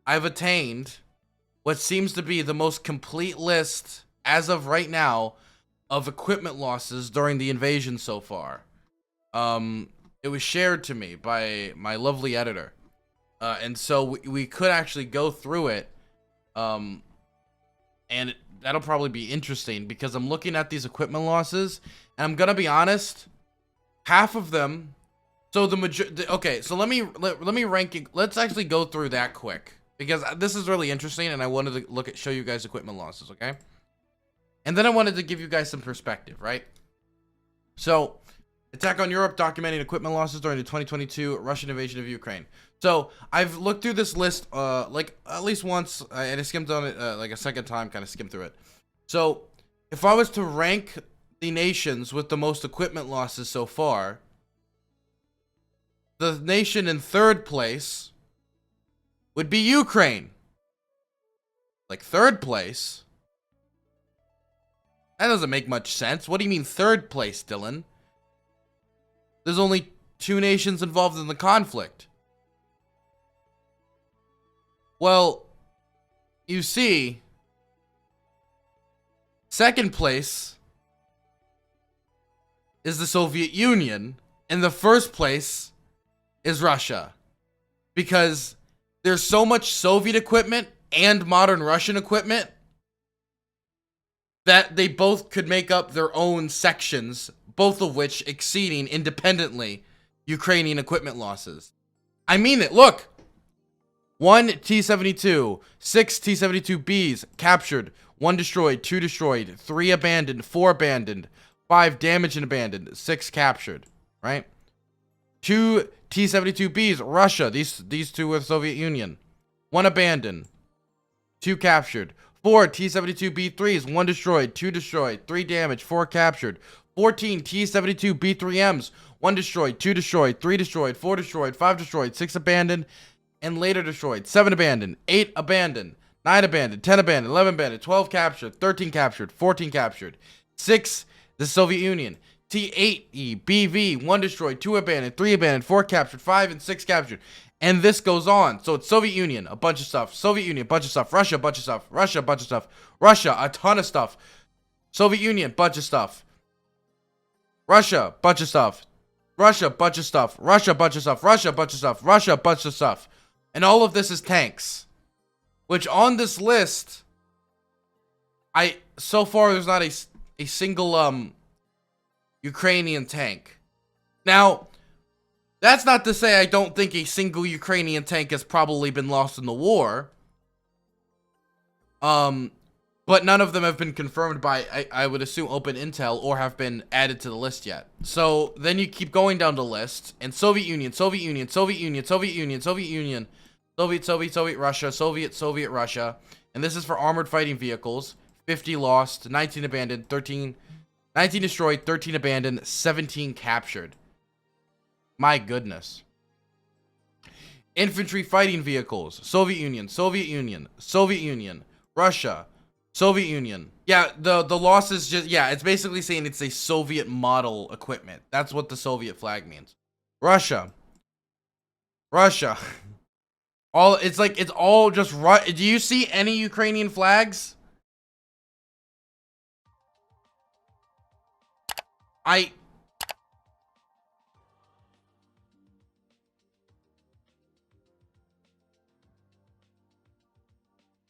I've attained what seems to be the most complete list as of right now of equipment losses during the invasion so far. It was shared to me by my lovely editor, and so we could actually go through it, and that'll probably be interesting because I'm looking at these equipment losses, and I'm gonna be honest, half of them. So okay, so let me rank it. Let's actually go through that quick because this is really interesting, and I wanted to show you guys equipment losses, okay? And then I wanted to give you guys some perspective, right? So, attack on Europe documenting equipment losses during the 2022 Russian invasion of Ukraine. So, I've looked through this list, like, at least once, and I skimmed on it, like, a second time, kind of skimmed through it. So, if I was to rank the nations with the most equipment losses so far, the nation in third place would be Ukraine. Like, third place? That doesn't make much sense. What do you mean third place, Dylan? There's only 2 nations involved in the conflict. Well, you see, second place is the Soviet Union, and the first place is Russia. Because there's so much Soviet equipment and modern Russian equipment that they both could make up their own sections, both of which exceeding independently Ukrainian equipment losses. I mean it. Look. 1 T-72, 6 T-72Bs captured, 1 destroyed, 2 destroyed, 3 abandoned, 4 abandoned, 5 damaged and abandoned, 6 captured, right? 2 T-72Bs, Russia, these 2 were the Soviet Union. 1 abandoned, 2 captured. 4 T-72B3s, 1 destroyed, 2 destroyed, 3 damaged, 4 captured. 14 T-72B3Ms, 1 destroyed, 2 destroyed, 3 destroyed, 4 destroyed, 5 destroyed, 6 abandoned, and later destroyed. 7 abandoned, 8 abandoned, 9 abandoned, 10 abandoned, 11 abandoned, 12 captured, 13 captured, 14 captured. 6, the Soviet Union. T-8E, BV, 1 destroyed, 2 abandoned, 3 abandoned, 4 captured, 5 and 6 captured. And this goes on. So it's Soviet Union, a bunch of stuff. Soviet Union, a bunch of stuff. Russia, a bunch of stuff. Russia, a bunch of stuff. Russia, a ton of stuff. Soviet Union, bunch of stuff. Russia, bunch of stuff. Russia, bunch of stuff. Russia, bunch of stuff. Russia, bunch of stuff. Russia, bunch of stuff. And all of this is tanks. Which on this list, so far there's not a single Ukrainian tank. Now, that's not to say I don't think a single Ukrainian tank has probably been lost in the war. But none of them have been confirmed by, I would assume, open intel or have been added to the list yet. So then you keep going down the list, and Soviet Union, Soviet Union, Soviet Union, Soviet Union, Soviet Union, Soviet Russia, Soviet Russia. And this is for armored fighting vehicles. 50 lost, 19 abandoned, 19 destroyed, 13 abandoned, 17 captured. My goodness. Infantry fighting vehicles. Soviet Union, Soviet Union, Soviet Union, Russia, Soviet Union. Yeah, the loss is just, yeah, it's basically saying it's a Soviet model equipment. That's what the Soviet flag means. Russia. Russia. It's all just, do you see any Ukrainian flags?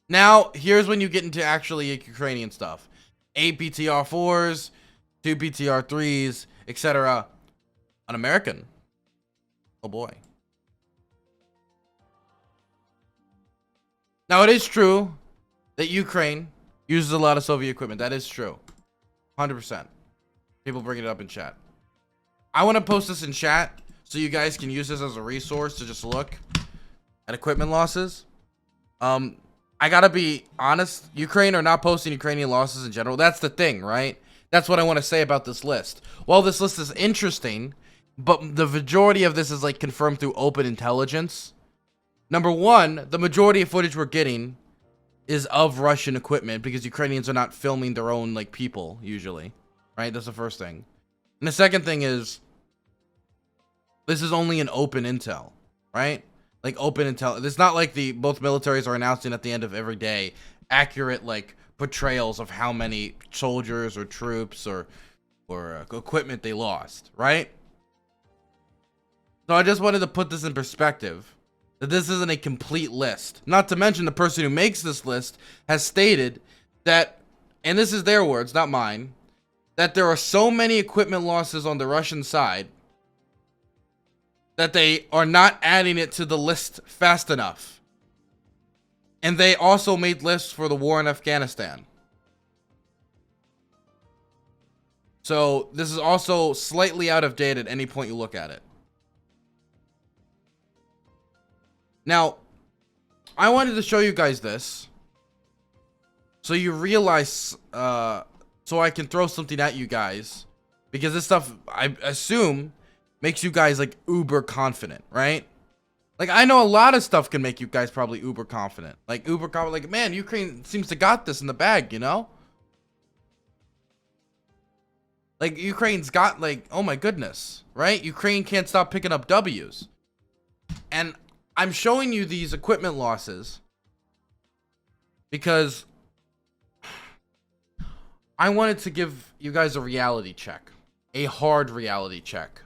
Now, here's when you get into actually Ukrainian stuff. 8 BTR-4s, 2 BTR-3s, etc. An American. Oh boy. Now, it is true that Ukraine uses a lot of Soviet equipment. That is true. 100%. People bring it up in chat. I want to post this in chat so you guys can use this as a resource to just look at equipment losses. I gotta be honest, Ukraine are not posting Ukrainian losses in general. That's the thing, right? That's what I want to say about this list. Well, this list is interesting, but the majority of this is like confirmed through open intelligence. Number one, the majority of footage we're getting is of Russian equipment because Ukrainians are not filming their own like people usually, right? That's the first thing. And the second thing is this is only an open intel, right? like open intel. It's not like both militaries are announcing at the end of every day accurate like portrayals of how many soldiers or troops or equipment they lost, right? So I just wanted to put this in perspective, that this isn't a complete list. Not to mention the person who makes this list has stated that, and this is their words, not mine, that there are so many equipment losses on the Russian side that they are not adding it to the list fast enough. And they also made lists for the war in Afghanistan. So this is also slightly out of date at any point you look at it. Now, I wanted to show you guys this so you realize, so I can throw something at you guys, because this stuff, I assume, makes you guys like uber confident, right? Like, I know a lot of stuff can make you guys probably uber confident. Like, man, Ukraine seems to got this in the bag, you know? Like, Ukraine's got, like, oh my goodness, right? Ukraine can't stop picking up W's. And I'm showing you these equipment losses because I wanted to give you guys a reality check, a hard reality check.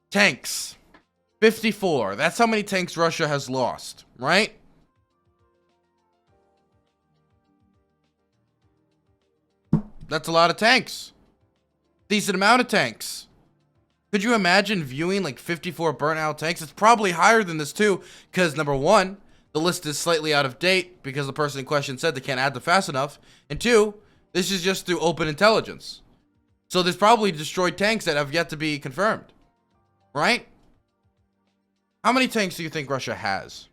Tanks, 54. That's how many tanks Russia has lost, right? That's a lot of tanks. Decent amount of tanks. Could you imagine viewing like 54 burnt out tanks? It's probably higher than this too, because number one, the list is slightly out of date because the person in question said they can't add them fast enough. And two, this is just through open intelligence. So there's probably destroyed tanks that have yet to be confirmed. Right? How many tanks do you think Russia has?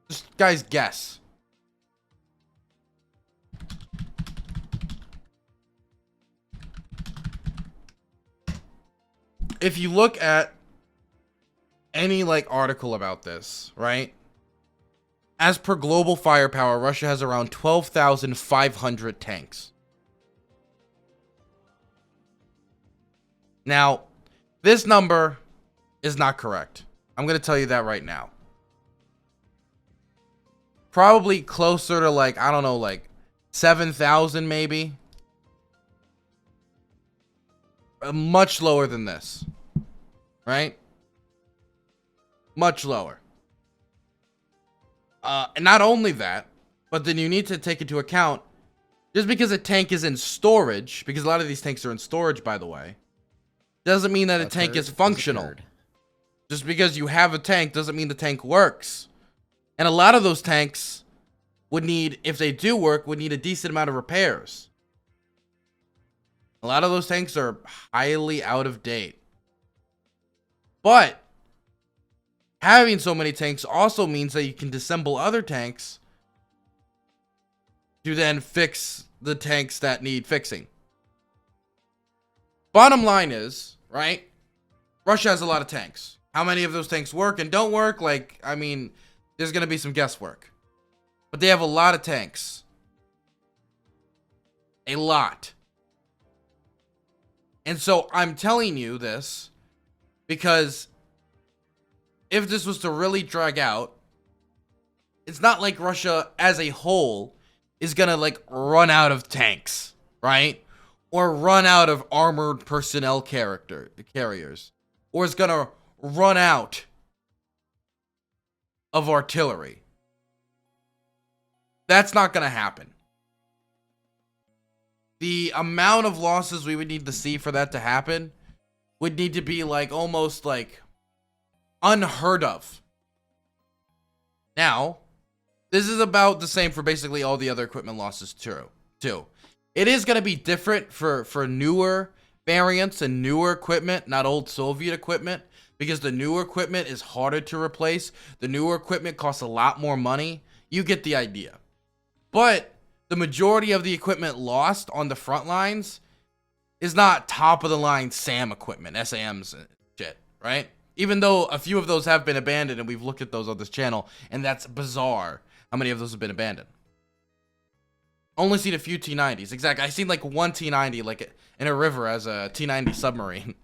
Just guys guess. If you look at any like article about this, right? As per global firepower, Russia has around 12,500 tanks. Now, this number is not correct. I'm going to tell you that right now. Probably closer to like, I don't know, like 7,000 maybe. Much lower than this. Right? Much lower. And not only that, but then you need to take into account, just because a tank is in storage, because a lot of these tanks are in storage, by the way, doesn't mean that a tank is functional. Just because you have a tank doesn't mean the tank works. And a lot of those tanks would need, if they do work, would need a decent amount of repairs. A lot of those tanks are highly out of date. But having so many tanks also means that you can disassemble other tanks to then fix the tanks that need fixing. Bottom line is, right? Russia has a lot of tanks. How many of those tanks work and don't work? Like, I mean, there's going to be some guesswork. But they have a lot of tanks. A lot. And so I'm telling you this because if this was to really drag out, it's not like Russia as a whole is going to like run out of tanks, right? Or run out of armored personnel carriers. Or it's going to run out of artillery. That's not going to happen. The amount of losses we would need to see for that to happen would need to be like almost like unheard of. Now, this is about the same for basically all the other equipment losses too. It is going to be different for newer variants and newer equipment, not old Soviet equipment, because the newer equipment is harder to replace. The newer equipment costs a lot more money. You get the idea. But the majority of the equipment lost on the front lines is not top of the line SAM equipment, SAMs and shit, right? Even though a few of those have been abandoned and we've looked at those on this channel, and that's bizarre how many of those have been abandoned. Only seen a few T-90s. Exactly. I seen like one T-90 like in a river as a T-90 submarine.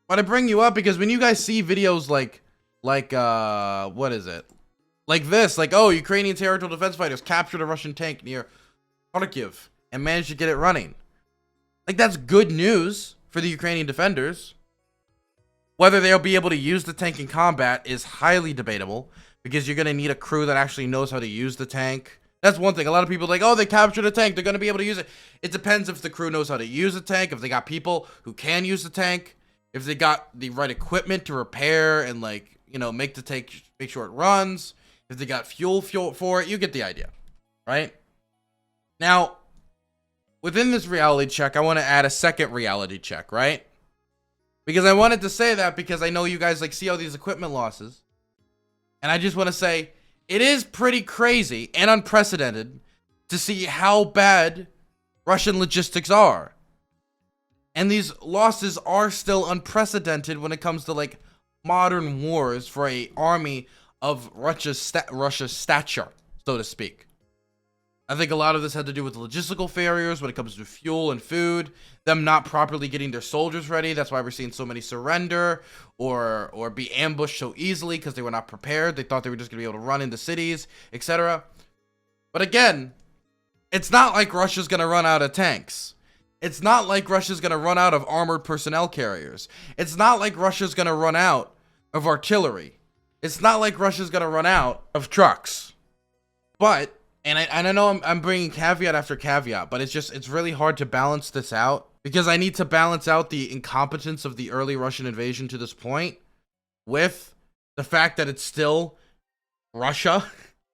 But I bring you up because when you guys see videos like what is it? Like this, like, oh, Ukrainian territorial defense fighters captured a Russian tank near Kharkiv and managed to get it running. Like, that's good news for the Ukrainian defenders. Whether they'll be able to use the tank in combat is highly debatable, because you're going to need a crew that actually knows how to use the tank. That's one thing. A lot of people are like, oh, they captured a tank, they're going to be able to use it. It depends if the crew knows how to use the tank, if they got people who can use the tank, if they got the right equipment to repair and, like, you know, make the tank, make sure it runs, if they got fuel for it. You get the idea, right? Now, within this reality check, I want to add a second reality check, right? Because I wanted to say that because I know you guys like see all these equipment losses. And I just want to say, it is pretty crazy and unprecedented to see how bad Russian logistics are. And these losses are still unprecedented when it comes to like modern wars for a army of Russia's stature, so to speak. I think a lot of this had to do with logistical failures when it comes to fuel and food, them not properly getting their soldiers ready. That's why we're seeing so many surrender or be ambushed so easily, because they were not prepared. They thought they were just going to be able to run into cities, etc. But again, it's not like Russia's going to run out of tanks. It's not like Russia's going to run out of armored personnel carriers. It's not like Russia's going to run out of artillery. It's not like Russia's going to run out of trucks. But, and I know I'm bringing caveat after caveat, but it's really hard to balance this out, because I need to balance out the incompetence of the early Russian invasion to this point with the fact that it's still Russia,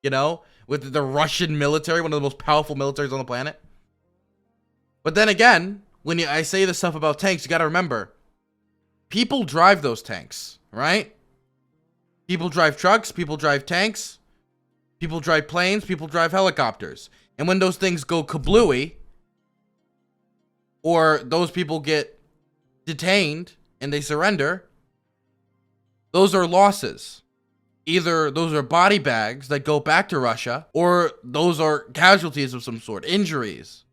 you know, with the Russian military, one of the most powerful militaries on the planet. But then again, when I say this stuff about tanks, you got to remember, people drive those tanks, right? People drive trucks, people drive tanks, people drive planes, people drive helicopters. And when those things go kablooey, or those people get detained and they surrender, those are losses. Either those are body bags that go back to Russia, or those are casualties of some sort, injuries,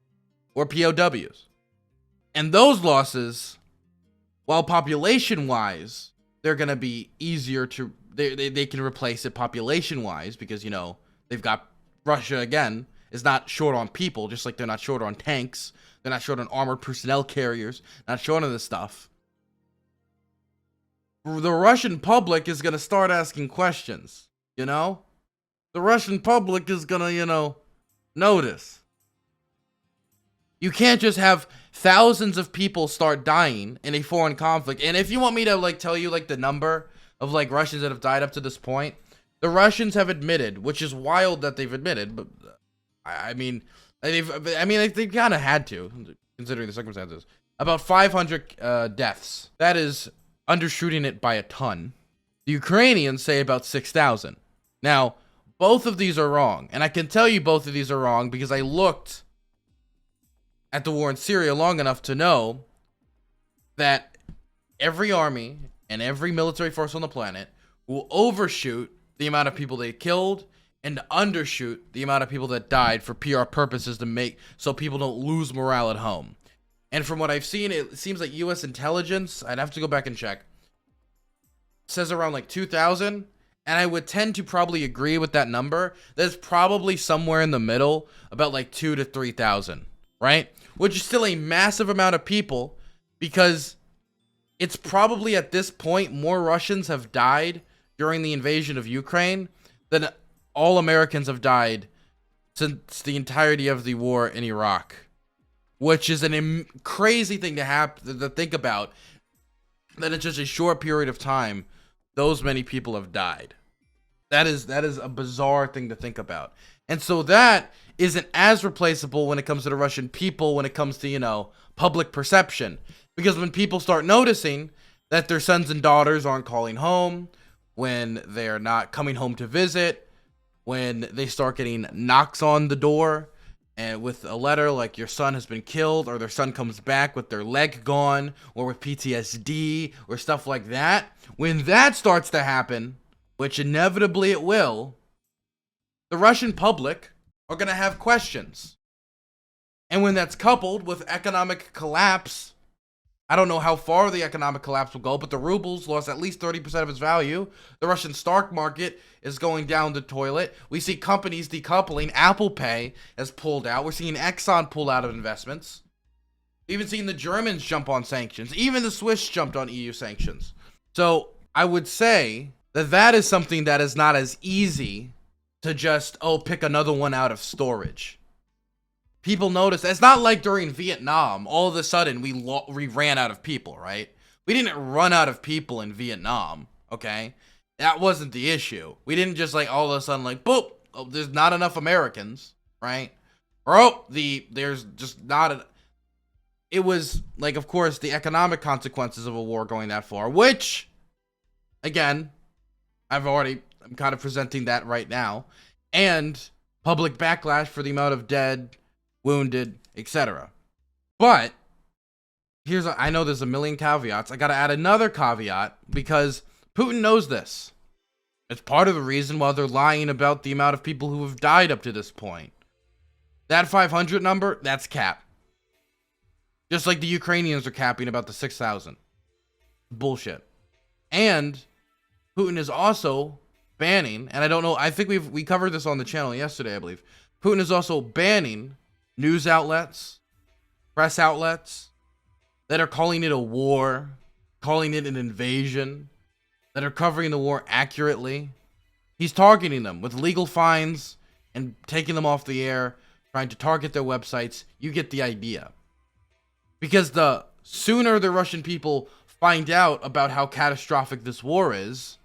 or POWs. And those losses, while population-wise, they're going to be easier to... They can replace it population-wise, because, you know, they've got... Russia, again, is not short on people, just like they're not short on tanks. They're not short on armored personnel carriers. Not short on this stuff. The Russian public is going to start asking questions, you know? The Russian public is going to, you know, notice. You can't just have thousands of people start dying in a foreign conflict. And if you want me to, like, tell you, like, the number of, like, Russians that have died up to this point, the Russians have admitted, which is wild that they've admitted, but I mean, they kind of had to, considering the circumstances, about 500 deaths. That is undershooting it by a ton. The Ukrainians say about 6,000. Now, both of these are wrong, and I can tell you both of these are wrong because I looked at the war in Syria long enough to know that every army and every military force on the planet will overshoot the amount of people they killed and undershoot the amount of people that died for PR purposes to make so people don't lose morale at home. And from what I've seen, it seems like U.S. intelligence, I'd have to go back and check, says around like 2,000. And I would tend to probably agree with that number. That's probably somewhere in the middle, about like 2,000 to 3,000, right? Which is still a massive amount of people, because it's probably at this point more Russians have died during the invasion of Ukraine than all Americans have died since the entirety of the war in Iraq. Which is a crazy thing to think about, that in just a short period of time, those many people have died. That is a bizarre thing to think about. And so that isn't as replaceable when it comes to the Russian people, when it comes to, you know, public perception. Because when people start noticing that their sons and daughters aren't calling home, when they're not coming home to visit, when they start getting knocks on the door, and with a letter like your son has been killed, or their son comes back with their leg gone, or with PTSD, or stuff like that. When that starts to happen, which inevitably it will, the Russian public are going to have questions. And when that's coupled with economic collapse, I don't know how far the economic collapse will go, but the ruble's lost at least 30% of its value. The Russian stock market is going down the toilet. We see companies decoupling. Apple Pay has pulled out. We're seeing Exxon pull out of investments. Even seeing the Germans jump on sanctions. Even the Swiss jumped on EU sanctions. So I would say that that is something that is not as easy to just, pick another one out of storage. People notice. It's not like during Vietnam, all of a sudden we ran out of people, right? We didn't run out of people in Vietnam, okay? That wasn't the issue. We didn't just like all of a sudden like, boop, there's not enough Americans, right? Or there's just not it was like, of course, the economic consequences of a war going that far, which, again, I'm kind of presenting that right now, and public backlash for the amount of dead, wounded, etc. But I know there's a million caveats. I gotta add another caveat because Putin knows this. It's part of the reason why they're lying about the amount of people who have died up to this point. That 500 number, that's cap. Just like the Ukrainians are capping about the 6,000. Bullshit. And Putin is also banning, and I don't know, I think we covered this on the channel yesterday, I believe. Putin is also banning news outlets, press outlets that are calling it a war, calling it an invasion, that are covering the war accurately. He's targeting them with legal fines and taking them off the air, trying to target their websites. You get the idea. Because the sooner the Russian people find out about how catastrophic this war is,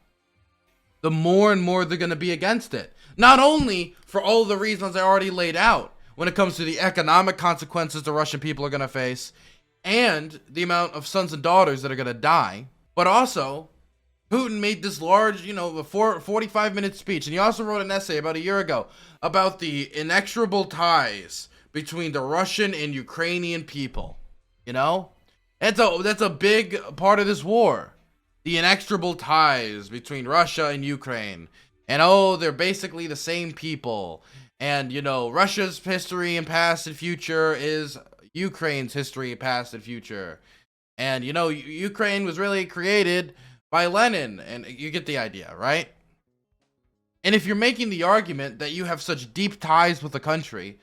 the more and more they're going to be against it. Not only for all the reasons I already laid out when it comes to the economic consequences the Russian people are going to face and the amount of sons and daughters that are going to die, but also Putin made this large, 45-minute speech, and he also wrote an essay about a year ago about the inexorable ties between the Russian and Ukrainian people. That's a big part of this war. The inexorable ties between Russia and Ukraine. And they're basically the same people. And, Russia's history and past and future is Ukraine's history, past and future. And, Ukraine was really created by Lenin. And you get the idea, right? And if you're making the argument that you have such deep ties with the country,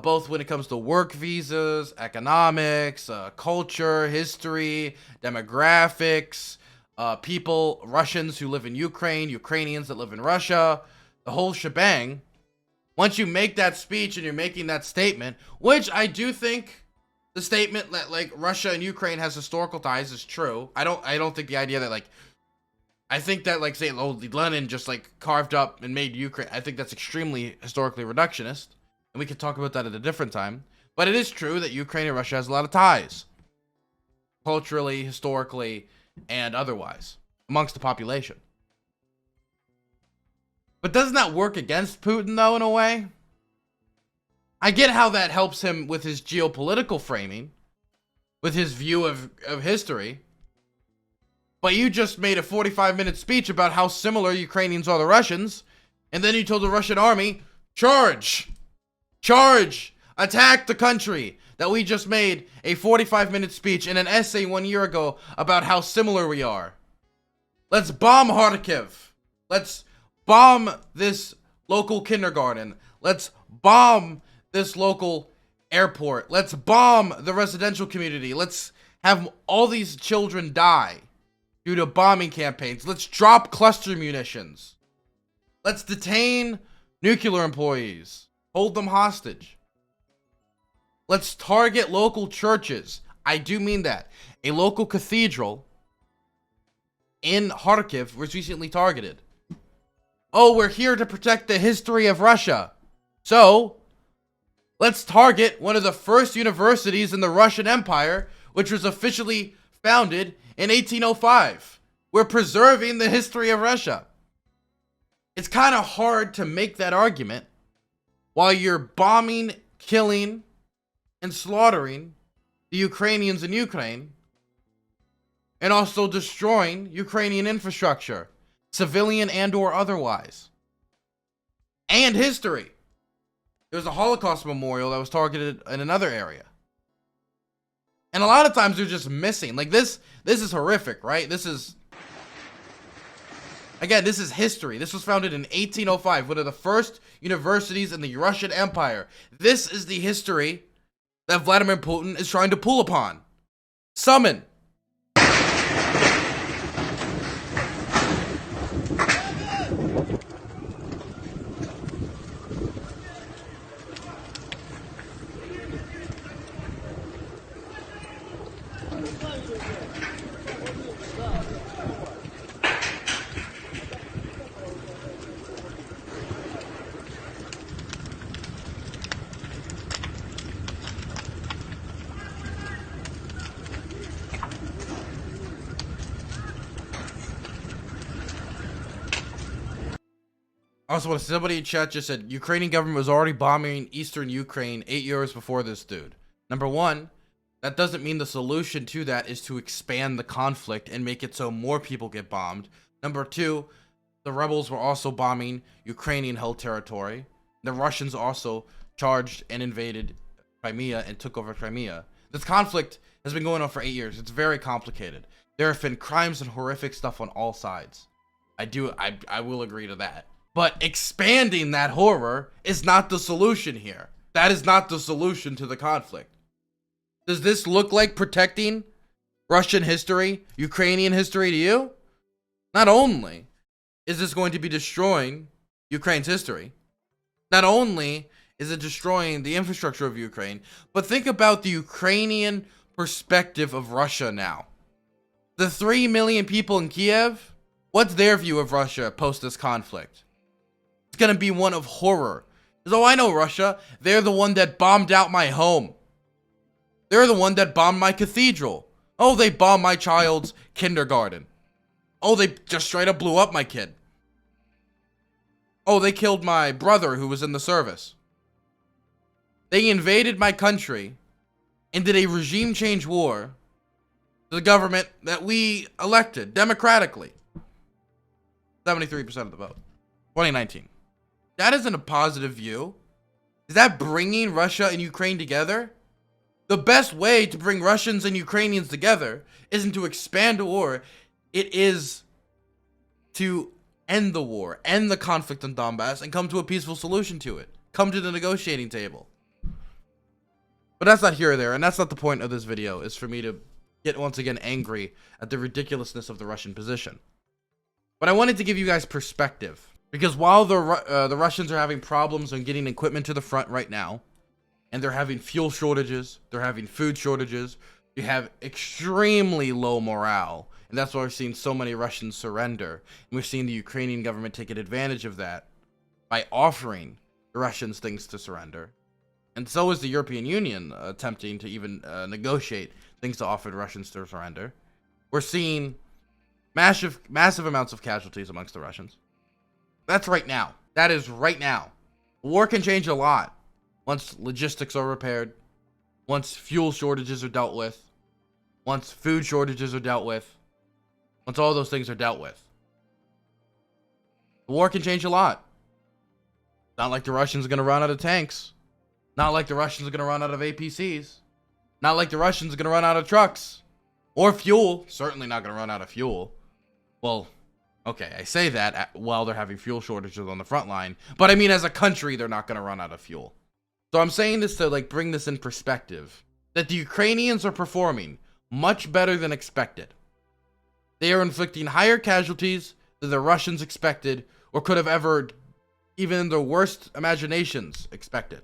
both when it comes to work visas, economics, culture, history, demographics, Russians who live in Ukraine, Ukrainians that live in Russia, the whole shebang. Once you make that speech and you're making that statement, which I do think the statement that like Russia and Ukraine has historical ties is true. I don't think the idea that I think that saying Lenin just carved up and made Ukraine, I think that's extremely historically reductionist. And we could talk about that at a different time. But it is true that Ukraine and Russia has a lot of ties. Culturally, historically, and otherwise. Amongst the population. But doesn't that work against Putin, though, in a way? I get how that helps him with his geopolitical framing. With his view of history. But you just made a 45-minute speech about how similar Ukrainians are to Russians. And then you told the Russian army, charge! Charge! Attack the country that we just made a 45-minute speech in an essay 1 year ago about how similar we are. Let's bomb Kharkiv. Let's bomb this local kindergarten. Let's bomb this local airport. Let's bomb the residential community. Let's have all these children die due to bombing campaigns. Let's drop cluster munitions. Let's detain nuclear employees. Hold them hostage. Let's target local churches. I do mean that. A local cathedral in Kharkiv was recently targeted. We're here to protect the history of Russia. So, let's target one of the first universities in the Russian Empire, which was officially founded in 1805. We're preserving the history of Russia. It's kind of hard to make that argument while you're bombing, killing, and slaughtering the Ukrainians in Ukraine, and also destroying Ukrainian infrastructure, civilian and or otherwise. and history. There was a Holocaust memorial that was targeted in another area. And a lot of times they're just missing. Like this is horrific, right? This is history. This was founded in 1805, one of the first universities in the Russian Empire. This is the history that Vladimir Putin is trying to pull upon. Summon. Also, somebody in chat just said Ukrainian government was already bombing eastern Ukraine 8 years before this dude. Number one, that doesn't mean the solution to that is to expand the conflict and make it so more people get bombed. Number two, the rebels were also bombing Ukrainian held territory. The Russians also charged and invaded Crimea and took over Crimea. This conflict has been going on for 8 years. It's very complicated. There have been crimes and horrific stuff on all sides. I will agree to that. But expanding that horror is not the solution here. That is not the solution to the conflict. Does this look like protecting Russian history, Ukrainian history to you? Not only is this going to be destroying Ukraine's history, not only is it destroying the infrastructure of Ukraine, but think about the Ukrainian perspective of Russia now. The 3 million people in Kiev, what's their view of Russia post this conflict? It's gonna be one of horror. Because, oh, I know Russia. They're the one that bombed out my home. They're the one that bombed my cathedral. Oh, they bombed my child's kindergarten. Oh, they just straight up blew up my kid. Oh, they killed my brother who was in the service. They invaded my country and did a regime change war to the government that we elected democratically. 73% of the vote. 2019. That isn't a positive view. Is that bringing Russia and Ukraine together? The best way to bring Russians and Ukrainians together isn't to expand a war. It is to end the war, end the conflict in Donbass, and come to a peaceful solution to it. Come to the negotiating table. But that's not here or there, and that's not the point of this video, is for me to get once again angry at the ridiculousness of the Russian position. But I wanted to give you guys perspective. Because while the Russians are having problems on getting equipment to the front right now, and they're having fuel shortages, they're having food shortages, you have extremely low morale, and that's why we're seeing so many Russians surrender. And we're seeing the Ukrainian government taking advantage of that by offering the Russians things to surrender. And so is the European Union attempting to even negotiate things to offer the Russians to surrender. We're seeing massive amounts of casualties amongst the Russians. That's right now. That is right now. War can change a lot once logistics are repaired, once fuel shortages are dealt with, once food shortages are dealt with, once all those things are dealt with. The war can change a lot. Not like the Russians are going to run out of tanks. Not like the Russians are going to run out of APCs. Not like the Russians are going to run out of trucks. Or fuel. Certainly not going to run out of fuel. Well, okay, I say that while they're having fuel shortages on the front line. But I mean, as a country, they're not going to run out of fuel. So I'm saying this to bring this in perspective. That the Ukrainians are performing much better than expected. They are inflicting higher casualties than the Russians expected or could have ever, even in their worst imaginations, expected.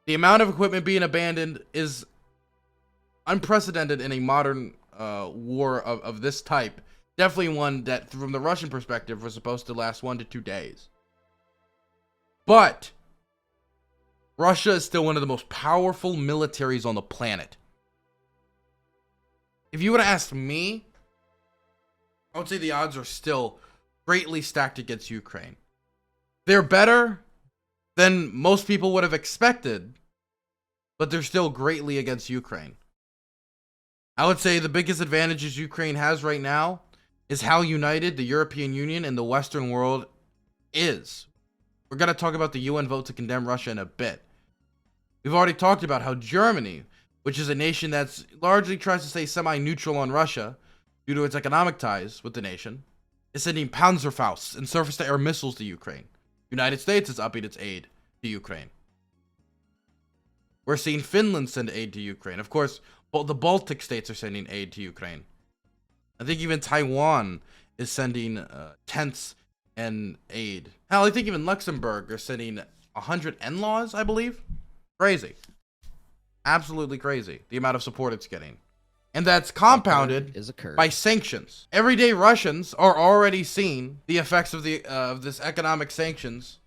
The amount of equipment being abandoned is unprecedented in a modern war of this type. Definitely one that, from the Russian perspective, was supposed to last 1 to 2 days. But Russia is still one of the most powerful militaries on the planet. If you would have asked me, I would say the odds are still greatly stacked against Ukraine. They're better than most people would have expected, but they're still greatly against Ukraine. I would say the biggest advantages Ukraine has right now is how united the European Union and the Western world is. We're going to talk about the UN vote to condemn Russia in a bit. We've already talked about how Germany, which is a nation that's largely tries to stay semi-neutral on Russia due to its economic ties with the nation, is sending Panzerfausts and surface-to-air missiles to Ukraine. United States is upping its aid to Ukraine. We're seeing Finland send aid to Ukraine. Of course, the Baltic states are sending aid to Ukraine. I think even Taiwan is sending tents and aid. Hell, I think even Luxembourg are sending 100 NLAWs, I believe. Crazy. Absolutely crazy, the amount of support it's getting. And that's compounded by sanctions. Everyday Russians are already seeing the effects of this economic sanctions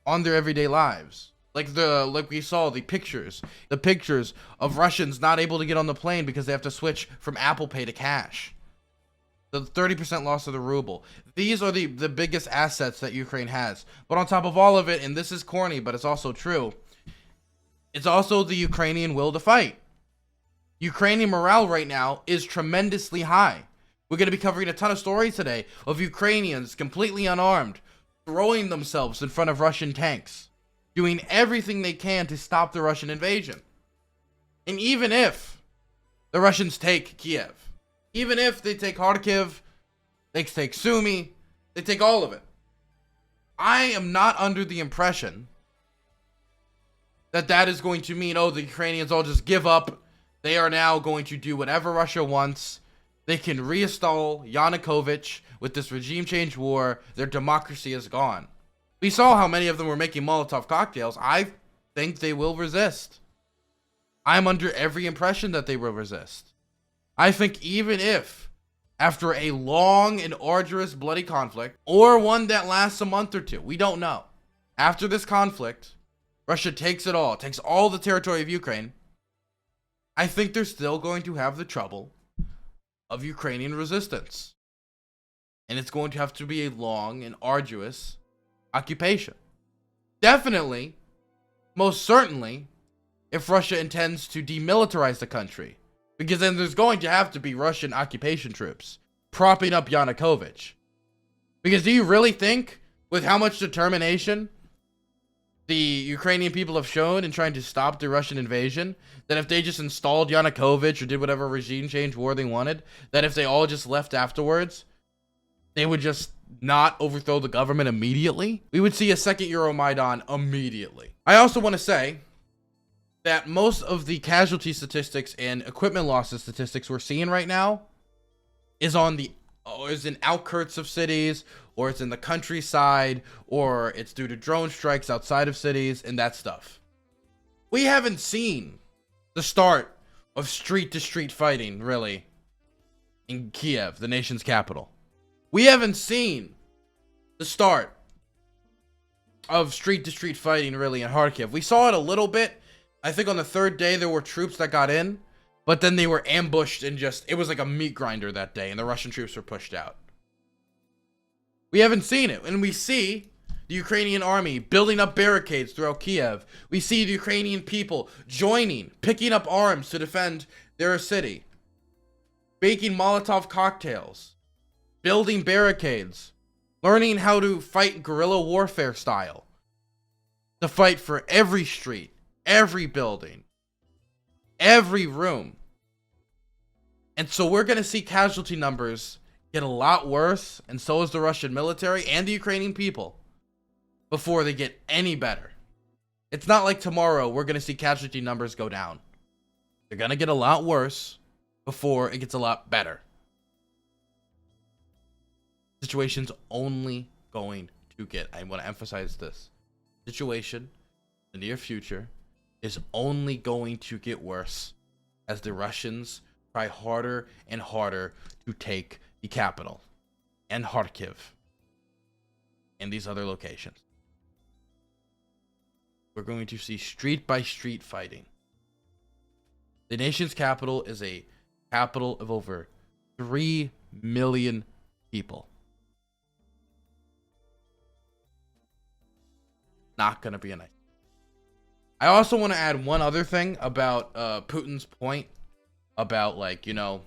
on their everyday lives. Like we saw the pictures of Russians not able to get on the plane because they have to switch from Apple Pay to cash. The 30% loss of the ruble. These are the biggest assets that Ukraine has. But on top of all of it, and this is corny, but it's also true, it's also the Ukrainian will to fight. Ukrainian morale right now is tremendously high. We're going to be covering a ton of stories today of Ukrainians completely unarmed, throwing themselves in front of Russian tanks, doing everything they can to stop the Russian invasion. And even if the Russians take Kiev, even if they take Kharkiv, they take Sumy, they take all of it, I am not under the impression that is going to mean, oh, the Ukrainians all just give up. They are now going to do whatever Russia wants. They can reinstall Yanukovych with this regime change war. Their democracy is gone. We saw how many of them were making Molotov cocktails. I think they will resist. I'm under every impression that they will resist. I think even if, after a long and arduous bloody conflict, or one that lasts a month or two, we don't know. After this conflict, Russia takes it all, takes all the territory of Ukraine. I think they're still going to have the trouble of Ukrainian resistance. And it's going to have to be a long and arduous occupation. Definitely, most certainly, if Russia intends to demilitarize the country. Because then there's going to have to be Russian occupation troops propping up Yanukovych. Because do you really think, with how much determination the Ukrainian people have shown in trying to stop the Russian invasion, that if they just installed Yanukovych or did whatever regime change war they wanted, that if they all just left afterwards, they would just not overthrow the government immediately? We would see a second Euromaidan immediately. I also want to say that most of the casualty statistics and equipment losses statistics we're seeing right now is in outskirts of cities, or it's in the countryside, or it's due to drone strikes outside of cities and that stuff. We haven't seen the start of street-to-street fighting, really, in Kiev, the nation's capital. We haven't seen the start of street-to-street fighting, really, in Kharkiv. We saw it a little bit. I think on the third day there were troops that got in, but then they were ambushed and it was like a meat grinder that day, and the Russian troops were pushed out. We haven't seen it, and we see the Ukrainian army building up barricades throughout Kiev. We see the Ukrainian people picking up arms to defend their city, baking Molotov cocktails, building barricades, learning how to fight guerrilla warfare style, to fight for every street, every building, every room. And so we're going to see casualty numbers get a lot worse, and so is the Russian military and the Ukrainian people, before they get any better. It's not like tomorrow we're going to see casualty numbers go down. They're going to get a lot worse before it gets a lot better. Situation's only going to get, I want to emphasize this, situation in the near future is only going to get worse as the Russians try harder and harder to take the capital and Kharkiv and these other locations. We're going to see street by street fighting. The nation's capital is a capital of over 3 million people. Not going to be a nice. I also want to add one other thing about Putin's point about, like, you know,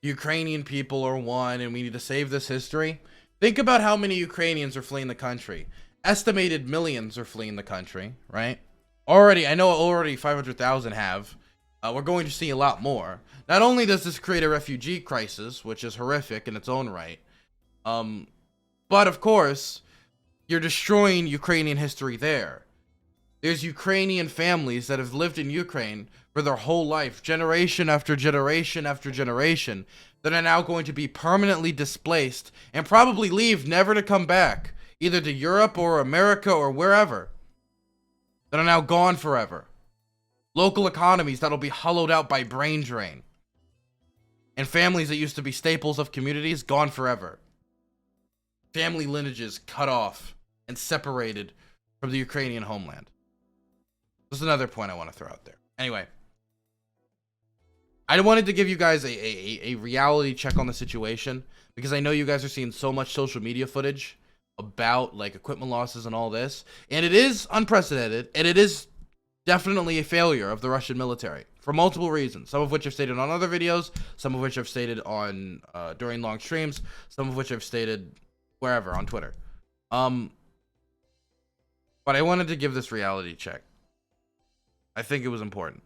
Ukrainian people are one and we need to save this history. Think about how many Ukrainians are fleeing the country. Estimated millions are fleeing the country, right? I know already 500,000 have. We're going to see a lot more. Not only does this create a refugee crisis, which is horrific in its own right, but of course, you're destroying Ukrainian history there. There's Ukrainian families that have lived in Ukraine for their whole life, generation after generation after generation, that are now going to be permanently displaced and probably leave never to come back, either to Europe or America or wherever, that are now gone forever. Local economies that'll be hollowed out by brain drain. And families that used to be staples of communities gone forever. Family lineages cut off and separated from the Ukrainian homeland. This is another point I want to throw out there. Anyway, I wanted to give you guys a reality check on the situation, because I know you guys are seeing so much social media footage about like equipment losses and all this, and it is unprecedented, and it is definitely a failure of the Russian military for multiple reasons, some of which I've stated on other videos, some of which I've stated on during long streams, some of which I've stated wherever on Twitter. But I wanted to give this reality check. I think it was important.